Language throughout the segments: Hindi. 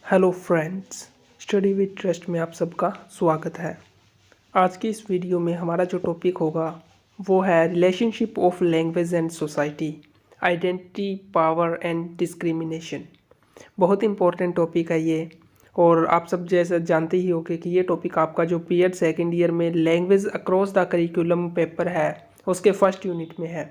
Hello friends, study with trust में आप सबका स्वागत है। आज की इस वीडियो में हमारा जो टॉपिक होगा वो है relationship of language and society, identity, power and discrimination. बहुत इंपॉर्टेंट टॉपिक है ये, और आप सब जैसे जानते ही होंगे कि ये टॉपिक आपका जो बीएड सेकेंड ईयर में language across the curriculum paper है उसके फर्स्ट यूनिट में है।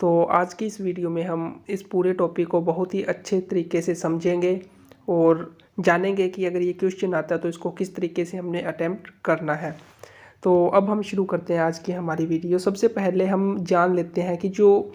तो आज की इस वीडियो में हम इस पूरे टॉपिक को बहुत ही अच्छे तरीके से समझेंगे और जानेंगे कि अगर ये क्वेश्चन आता है तो इसको किस तरीके से हमने अटेम्प्ट करना है। तो अब हम शुरू करते हैं आज की हमारी वीडियो। सबसे पहले हम जान लेते हैं कि जो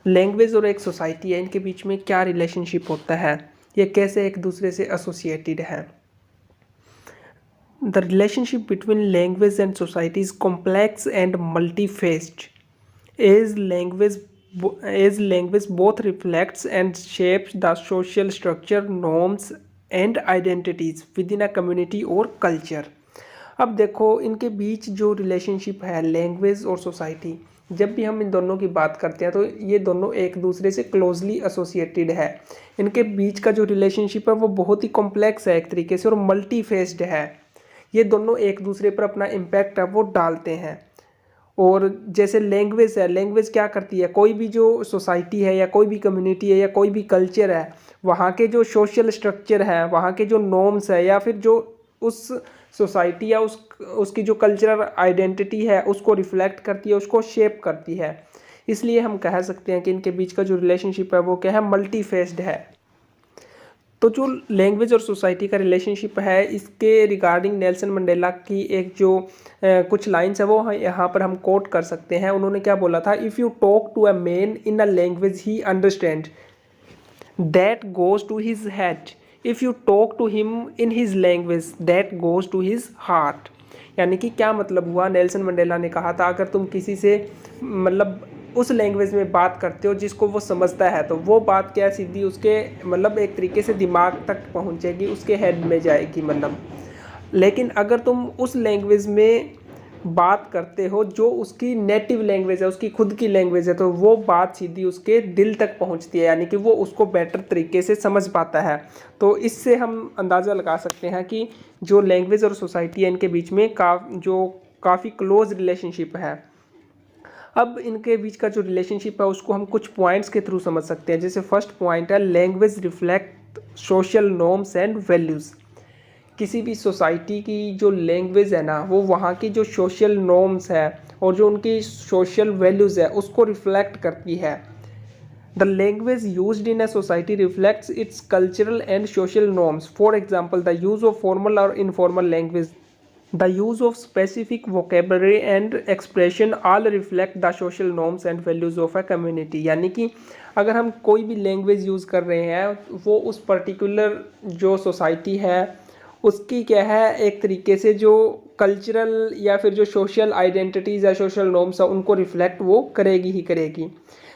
लैंग्वेज और एक सोसाइटी है इनके बीच में क्या रिलेशनशिप होता है, ये कैसे एक दूसरे से एसोसिएटेड है। The relationship between language and society is complex and multifaceted as language both reflects and shapes the social structure, norms and identities within a community or culture। अब देखो इनके बीच जो रिलेशनशिप है लैंग्वेज और सोसाइटी, जब भी हम इन दोनों की बात करते हैं तो ये दोनों एक दूसरे से क्लोजली एसोसिएटेड है। इनके बीच का जो रिलेशनशिप है वो बहुत ही कॉम्प्लेक्स है एक तरीके से, और मल्टी फेस्ड है। ये दोनों एक दूसरे पर अपना इम्पैक्ट है वो डालते हैं। और जैसे लैंग्वेज है, लैंग्वेज क्या करती है, कोई भी जो सोसाइटी है या कोई भी कम्युनिटी है या कोई भी कल्चर है, वहाँ के जो सोशल स्ट्रक्चर है, वहाँ के जो नॉर्म्स है, या फिर जो उस सोसाइटी या उसकी जो कल्चरल आइडेंटिटी है उसको रिफ्लेक्ट करती है, उसको शेप करती है। इसलिए हम कह सकते हैं कि इनके बीच का जो रिलेशनशिप है वो क्या है, मल्टी फेस्ड है। तो जो लैंग्वेज और सोसाइटी का रिलेशनशिप है इसके रिगार्डिंग नेल्सन मंडेला की एक जो कुछ लाइन्स है वो यहाँ पर हम कोट कर सकते हैं। उन्होंने क्या बोला था, if you talk to a man in a language he understand that goes to his head, if you talk to him in his language that goes to his heart. यानी कि क्या मतलब हुआ, नेल्सन मंडेला ने कहा था अगर तुम किसी से मतलब उस लैंग्वेज में बात करते हो जिसको वो समझता है तो वो बात क्या सीधी उसके मतलब एक तरीके से दिमाग तक पहुंचेगी, उसके हेड में जाएगी मतलब। लेकिन अगर तुम उस लैंग्वेज में बात करते हो जो उसकी नेटिव लैंग्वेज है, उसकी खुद की लैंग्वेज है, तो वो बात सीधी उसके दिल तक पहुंचती है, यानी कि वो उसको बेटर तरीके से समझ पाता है। तो इससे हम अंदाज़ा लगा सकते हैं कि जो लैंग्वेज और सोसाइटी है इनके बीच में काफ़ी क्लोज रिलेशनशिप है। अब इनके बीच का जो रिलेशनशिप है उसको हम कुछ पॉइंट्स के थ्रू समझ सकते हैं। जैसे फर्स्ट पॉइंट है, language reflect social norms and values. किसी भी सोसाइटी की जो लैंग्वेज है ना वो वहाँ की जो सोशल नॉर्म्स है और जो उनकी सोशल वैल्यूज़ है उसको रिफ्लेक्ट करती है। The language used in a society reflects its cultural and social norms. For example, the use of formal और informal language, the use of specific vocabulary and expression all reflect the social norms and values of a community। यानी कि अगर हम कोई भी लैंग्वेज यूज़ कर रहे हैं वो उस पर्टिकुलर जो सोसाइटी है उसकी क्या है एक तरीके से जो कल्चरल या फिर जो सोशल आइडेंटिटीज़ या सोशल नॉर्म्स है उनको रिफ्लेक्ट वो करेगी ही करेगी।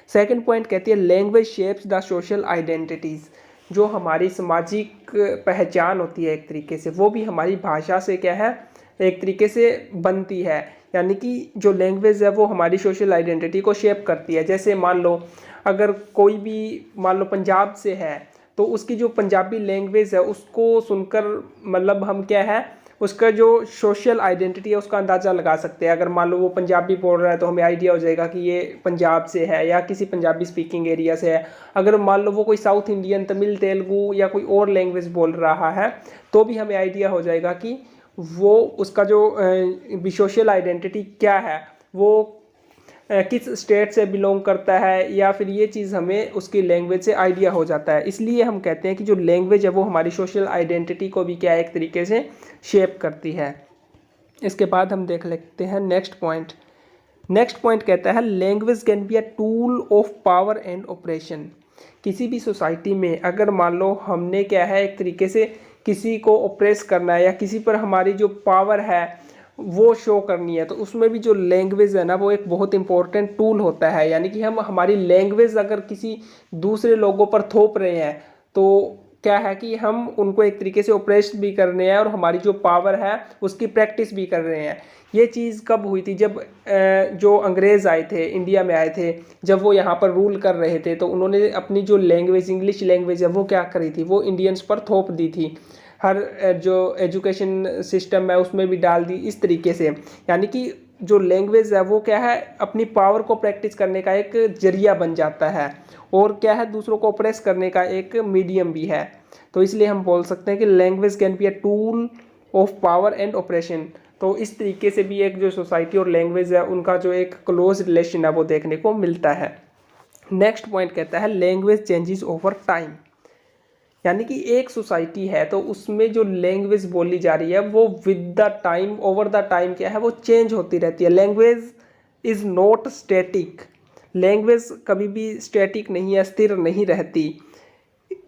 सेकंड पॉइंट कहती है, language shapes the social identities. जो हमारी सामाजिक पहचान होती है एक तरीके से वो भी हमारी भाषा से क्या है एक तरीके से बनती है। यानी कि जो लैंग्वेज है वो हमारी सोशल आइडेंटिटी को शेप करती है। जैसे मान लो अगर कोई भी मान लो पंजाब से है तो उसकी जो पंजाबी लैंग्वेज है उसको सुनकर मतलब हम क्या है उसका जो सोशल आइडेंटिटी है उसका अंदाज़ा लगा सकते हैं। अगर मान लो वो पंजाबी बोल रहा है तो हमें आइडिया हो जाएगा कि ये पंजाब से है या किसी पंजाबी स्पीकिंग एरिया से है। अगर मान लो वो कोई साउथ इंडियन, तमिल, तेलुगु या कोई और लैंग्वेज बोल रहा है तो भी हमें आइडिया हो जाएगा कि वो उसका जो सोशल आइडेंटिटी क्या है, वो किस स्टेट से बिलोंग करता है, या फिर ये चीज़ हमें उसकी लैंग्वेज से आइडिया हो जाता है। इसलिए हम कहते हैं कि जो लैंग्वेज है वो हमारी सोशल आइडेंटिटी को भी क्या एक तरीके से शेप करती है। इसके बाद हम देख लेते हैं नेक्स्ट पॉइंट। नेक्स्ट पॉइंट कहता है, language can be a tool of power and operation. किसी भी सोसाइटी में अगर मान लो हमने क्या है एक तरीके से किसी को ऑप्रेस करना है या किसी पर हमारी जो पावर है वो शो करनी है तो उसमें भी जो लैंग्वेज है ना वो एक बहुत इंपॉर्टेंट टूल होता है। यानी कि हम हमारी लैंग्वेज अगर किसी दूसरे लोगों पर थोप रहे हैं तो क्या है कि हम उनको एक तरीके से ऑपरेस भी कर रहे हैं और हमारी जो पावर है उसकी प्रैक्टिस भी कर रहे हैं। ये चीज़ कब हुई थी, जब जो अंग्रेज़ आए थे, इंडिया में आए थे, जब वो यहाँ पर रूल कर रहे थे, तो उन्होंने अपनी जो लैंग्वेज, इंग्लिश लैंग्वेज है, वो क्या करी थी, वो इंडियंस पर थोप दी थी। हर जो एजुकेशन सिस्टम है उसमें भी डाल दी इस तरीके से। यानी कि जो लैंग्वेज है वो क्या है, अपनी पावर को प्रैक्टिस करने का एक जरिया बन जाता है और क्या है, दूसरों को ऑप्रेस करने का एक मीडियम भी है। तो इसलिए हम बोल सकते हैं कि language can be a tool of power and operation. तो इस तरीके से भी एक जो सोसाइटी और लैंग्वेज है उनका जो एक क्लोज रिलेशन है वो देखने को मिलता है। नेक्स्ट पॉइंट कहता है लैंग्वेज चेंजेस ओवर टाइम। यानी कि एक सोसाइटी है तो उसमें जो लैंग्वेज बोली जा रही है वो with the time, over the time क्या है, वो चेंज होती रहती है। Language is not static. Language कभी भी स्टैटिक नहीं है, स्थिर नहीं रहती।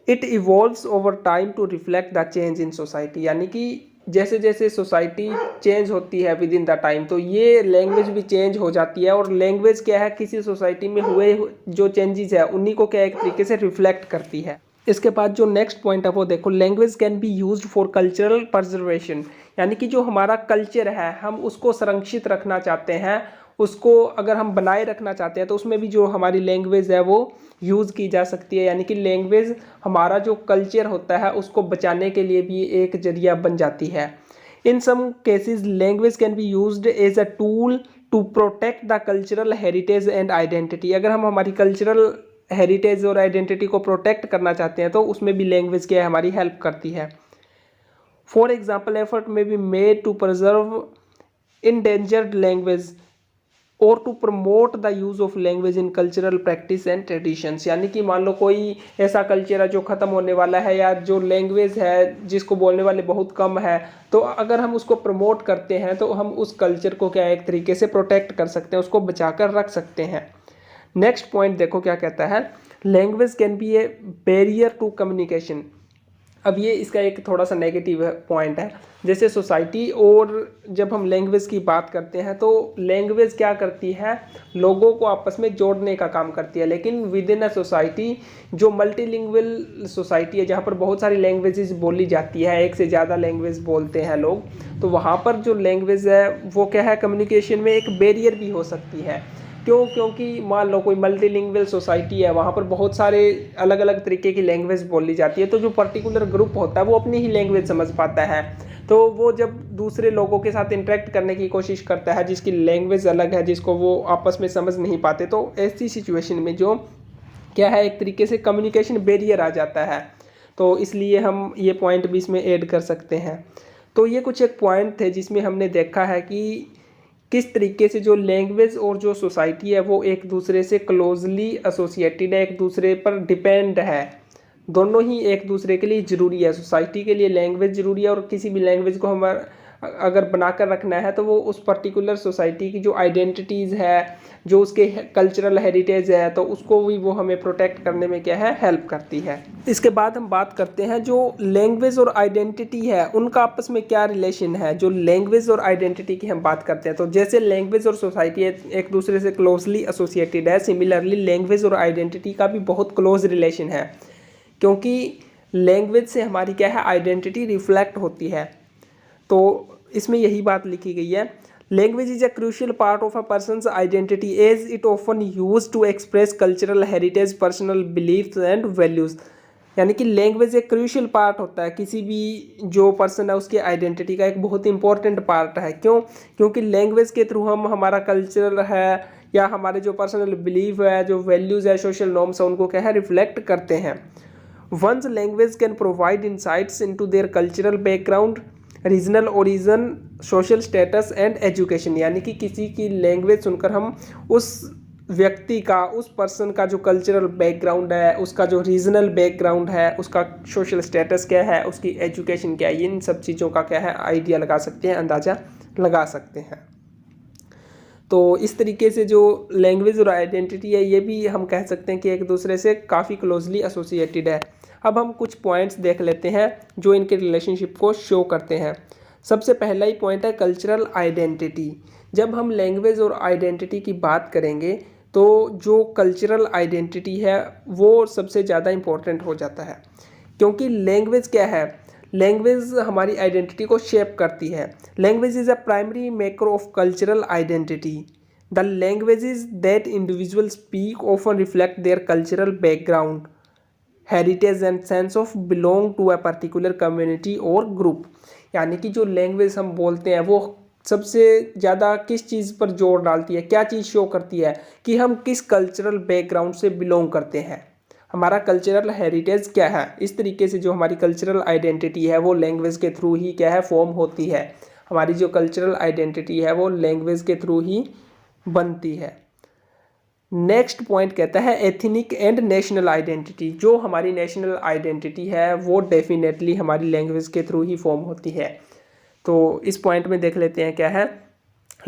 It evolves over time to reflect the change in society. यानी कि जैसे जैसे सोसाइटी चेंज होती है विद इन द टाइम, तो ये लैंग्वेज भी चेंज हो जाती है। और लैंग्वेज क्या है, किसी सोसाइटी में हुए जो चेंजेस है उन्हीं को क्या एक तरीके से रिफ्लेक्ट करती है। इसके बाद जो नेक्स्ट पॉइंट है वो देखो, language can be used for cultural preservation. यानी कि जो हमारा कल्चर है हम उसको संरक्षित रखना चाहते हैं, उसको अगर हम बनाए रखना चाहते हैं तो उसमें भी जो हमारी लैंग्वेज है वो यूज़ की जा सकती है। यानी कि लैंग्वेज हमारा जो कल्चर होता है उसको बचाने के लिए भी एक जरिया बन जाती है। In some cases language can be used as a tool to protect the cultural heritage and identity. अगर हम हमारी कल्चरल हेरिटेज और आइडेंटिटी को प्रोटेक्ट करना चाहते हैं तो उसमें भी लैंग्वेज क्या है, हमारी हेल्प करती है। For example, effort may be made to preserve endangered language और to promote the use of language in cultural practice and traditions. यानी कि मान लो कोई ऐसा कल्चर है जो ख़त्म होने वाला है या जो लैंग्वेज है जिसको बोलने वाले बहुत कम है, तो अगर हम उसको प्रमोट करते हैं तो हम उस कल्चर को क्या एक तरीके से प्रोटेक्ट कर सकते हैं, उसको बचा कर रख सकते हैं। नेक्स्ट पॉइंट देखो क्या कहता है, language can be a barrier to communication. अब ये इसका एक थोड़ा सा नेगेटिव पॉइंट है। जैसे सोसाइटी और जब हम लैंग्वेज की बात करते हैं तो लैंग्वेज क्या करती है, लोगों को आपस में जोड़ने का काम करती है। लेकिन विद इन अ सोसाइटी, जो मल्टीलिंगुअल सोसाइटी है जहाँ पर बहुत सारी लैंग्वेजेस बोली जाती है, एक से ज़्यादा लैंग्वेज बोलते हैं लोग, तो वहाँ पर जो लैंग्वेज है वो क्या है, कम्युनिकेशन में एक बैरियर भी हो सकती है। क्यों? क्योंकि मान लो कोई मल्टीलिंगुअल सोसाइटी है, वहाँ पर बहुत सारे अलग अलग तरीके की लैंग्वेज बोली जाती है, तो जो पर्टिकुलर ग्रुप होता है वो अपनी ही लैंग्वेज समझ पाता है। तो वो जब दूसरे लोगों के साथ इंटरेक्ट करने की कोशिश करता है जिसकी लैंग्वेज अलग है, जिसको वो आपस में समझ नहीं पाते, तो ऐसी सिचुएशन में जो क्या है, एक तरीके से कम्युनिकेशन बैरियर आ जाता है। तो इसलिए हम ये पॉइंट भी इसमें ऐड कर सकते हैं। तो ये कुछ एक पॉइंट थे जिसमें हमने देखा है कि किस तरीके से जो लैंग्वेज और जो सोसाइटी है वो एक दूसरे से क्लोजली एसोसिएटेड है, एक दूसरे पर डिपेंड है। दोनों ही एक दूसरे के लिए ज़रूरी है। सोसाइटी के लिए लैंग्वेज ज़रूरी है और किसी भी लैंग्वेज को हम अगर बनाकर रखना है तो वो उस पर्टिकुलर सोसाइटी की जो आइडेंटिटीज़ है, जो उसके कल्चरल हेरिटेज है, तो उसको भी वो हमें प्रोटेक्ट करने में क्या है, हेल्प करती है। इसके बाद हम बात करते हैं जो लैंग्वेज और आइडेंटिटी है उनका आपस में क्या रिलेशन है। जो लैंग्वेज और आइडेंटिटी की हम बात करते हैं तो जैसे लैंग्वेज और सोसाइटी एक दूसरे से क्लोजली एसोसिएटेड है, सिमिलरली लैंग्वेज और आइडेंटिटी का भी बहुत क्लोज रिलेशन है। क्योंकि लैंग्वेज से हमारी क्या है, आइडेंटिटी रिफ्लेक्ट होती है। तो इसमें यही बात लिखी गई है, language is a crucial part of a person's identity as it often use to express cultural heritage, personal beliefs and values. यानी कि लैंग्वेज एक क्रूशियल पार्ट होता है, किसी भी जो पर्सन है उसकी आइडेंटिटी का एक बहुत इंपॉर्टेंट पार्ट है। क्यों? क्योंकि लैंग्वेज के थ्रू हम हमारा कल्चर है या हमारे जो पर्सनल बिलीफ है, जो वैल्यूज़ है, सोशल नॉर्म्स है, उनको क्या है, रिफ्लेक्ट करते हैं। One's language can provide insights into their cultural background, regional origin, social status and education. यानी कि किसी की लैंग्वेज सुनकर हम उस व्यक्ति का, उस पर्सन का जो कल्चरल बैकग्राउंड है, उसका जो रीजनल बैकग्राउंड है, उसका सोशल स्टेटस क्या है, उसकी एजुकेशन क्या है, इन सब चीज़ों का क्या है, आइडिया लगा सकते हैं, अंदाज़ा लगा सकते हैं। तो इस तरीके से जो लैंग्वेज और आइडेंटिटी है ये भी हम कह सकते हैं कि एक दूसरे से काफ़ी क्लोजली एसोसिएटेड है। अब हम कुछ पॉइंट्स देख लेते हैं जो इनके रिलेशनशिप को शो करते हैं। सबसे पहला ही पॉइंट है कल्चरल आइडेंटिटी। जब हम लैंग्वेज और आइडेंटिटी की बात करेंगे तो जो कल्चरल आइडेंटिटी है वो सबसे ज़्यादा इम्पोर्टेंट हो जाता है। क्योंकि लैंग्वेज क्या है, लैंग्वेज हमारी आइडेंटिटी को शेप करती है। Language is a primary maker of cultural identity. The languages that individual speak often reflect their cultural background, heritage and sense of belong to a particular community और ग्रुप। यानी कि जो लैंग्वेज हम बोलते हैं वो सबसे ज़्यादा किस चीज़ पर जोर डालती है, क्या चीज़ शो करती है कि हम किस कल्चरल बैकग्राउंड से बिलोंग करते हैं, हमारा कल्चरल हेरिटेज क्या है। इस तरीके से जो हमारी कल्चरल आइडेंटिटी है वो लैंग्वेज के थ्रू ही क्या है फॉर्म होती है। हमारी जो कल्चरल आइडेंटिटी है वो लैंग्वेज के थ्रू ही बनती है। नेक्स्ट पॉइंट कहता है एथनिक एंड नेशनल आइडेंटिटी। जो हमारी नेशनल आइडेंटिटी है वो डेफिनेटली हमारी लैंग्वेज के थ्रू ही फॉर्म होती है। तो इस पॉइंट में देख लेते हैं क्या है।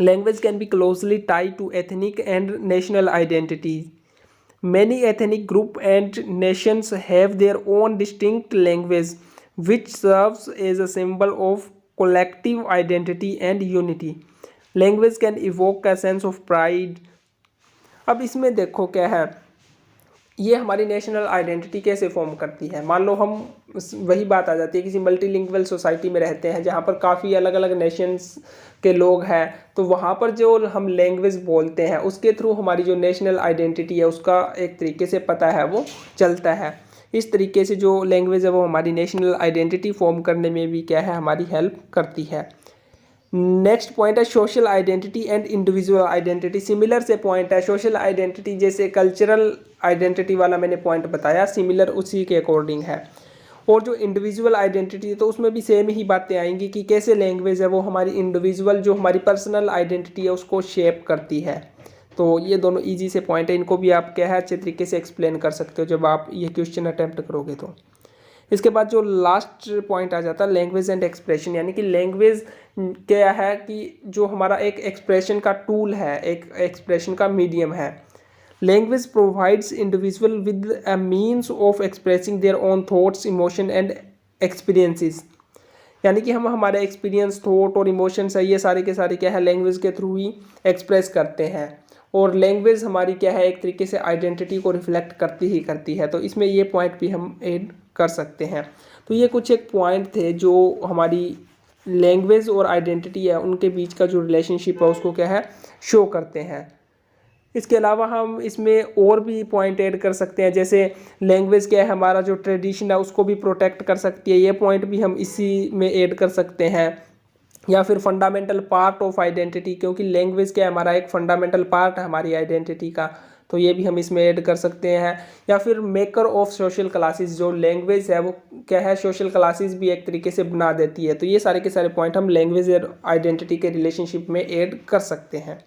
Language can be closely tied to ethnic and national identities. Many ethnic group and nations have their own distinct language which serves as a symbol of collective identity and unity. Language can evoke a sense of pride. अब इसमें देखो क्या है, ये हमारी नेशनल आइडेंटिटी कैसे फॉर्म करती है। मान लो हम वही बात आ जाती है, किसी मल्टीलिंगुअल सोसाइटी में रहते हैं जहाँ पर काफ़ी अलग अलग नेशंस के लोग हैं, तो वहाँ पर जो हम लैंग्वेज बोलते हैं उसके थ्रू हमारी जो नेशनल आइडेंटिटी है उसका एक तरीके से पता है वो चलता है। इस तरीके से जो लैंग्वेज है वो हमारी नेशनल आइडेंटिटी फॉर्म करने में भी क्या है हमारी हेल्प करती है। नेक्स्ट पॉइंट है social identity and individual identity. Similar से पॉइंट है, सोशल आइडेंटिटी जैसे कल्चरल आइडेंटिटी वाला मैंने पॉइंट बताया, सिमिलर उसी के अकॉर्डिंग है। और जो इंडिविजुअल आइडेंटिटी है तो उसमें भी सेम ही बातें आएंगी कि कैसे लैंग्वेज है वो हमारी इंडिविजुअल जो हमारी पर्सनल आइडेंटिटी है उसको शेप करती है। तो ये दोनों ईजी से पॉइंट है, इनको भी आप क्या है अच्छे तरीके से एक्सप्लेन कर सकते हो जब आप ये क्वेश्चन अटैम्प्ट करोगे। तो इसके बाद जो लास्ट पॉइंट आ जाता है लैंग्वेज एंड एक्सप्रेशन। यानी कि लैंग्वेज क्या है कि जो हमारा एक एक्सप्रेशन का टूल है, एक एक्सप्रेशन का मीडियम है। Language provides individual with a means of expressing their own thoughts emotion and experiences. यानी कि हम हमारे एक्सपीरियंस थॉट और इमोशंस है ये सारे के सारे क्या है लैंग्वेज के थ्रू ही एक्सप्रेस करते हैं। और लैंग्वेज हमारी क्या है एक तरीके से आइडेंटिटी को रिफ्लेक्ट करती ही करती है। तो इसमें ये पॉइंट भी हम ऐड कर सकते हैं। तो ये कुछ एक पॉइंट थे जो हमारी लैंग्वेज और आइडेंटिटी है उनके बीच का जो रिलेशनशिप है उसको क्या है शो करते हैं। इसके अलावा हम इसमें और भी पॉइंट ऐड कर सकते हैं, जैसे लैंग्वेज क्या है हमारा जो ट्रेडिशन है उसको भी प्रोटेक्ट कर सकती है, ये पॉइंट भी हम इसी में ऐड कर सकते हैं। या फिर फंडामेंटल पार्ट ऑफ आइडेंटिटी, क्योंकि लैंग्वेज क्या है हमारा एक फंडामेंटल पार्ट है हमारी आइडेंटिटी का, तो ये भी हम इसमें ऐड कर सकते हैं। या फिर मेकर ऑफ सोशल क्लासेस, जो लैंग्वेज है वो क्या है सोशल क्लासेस भी एक तरीके से बना देती है। तो ये सारे के सारे पॉइंट हम लैंग्वेज और आइडेंटिटी के रिलेशनशिप में ऐड कर सकते हैं।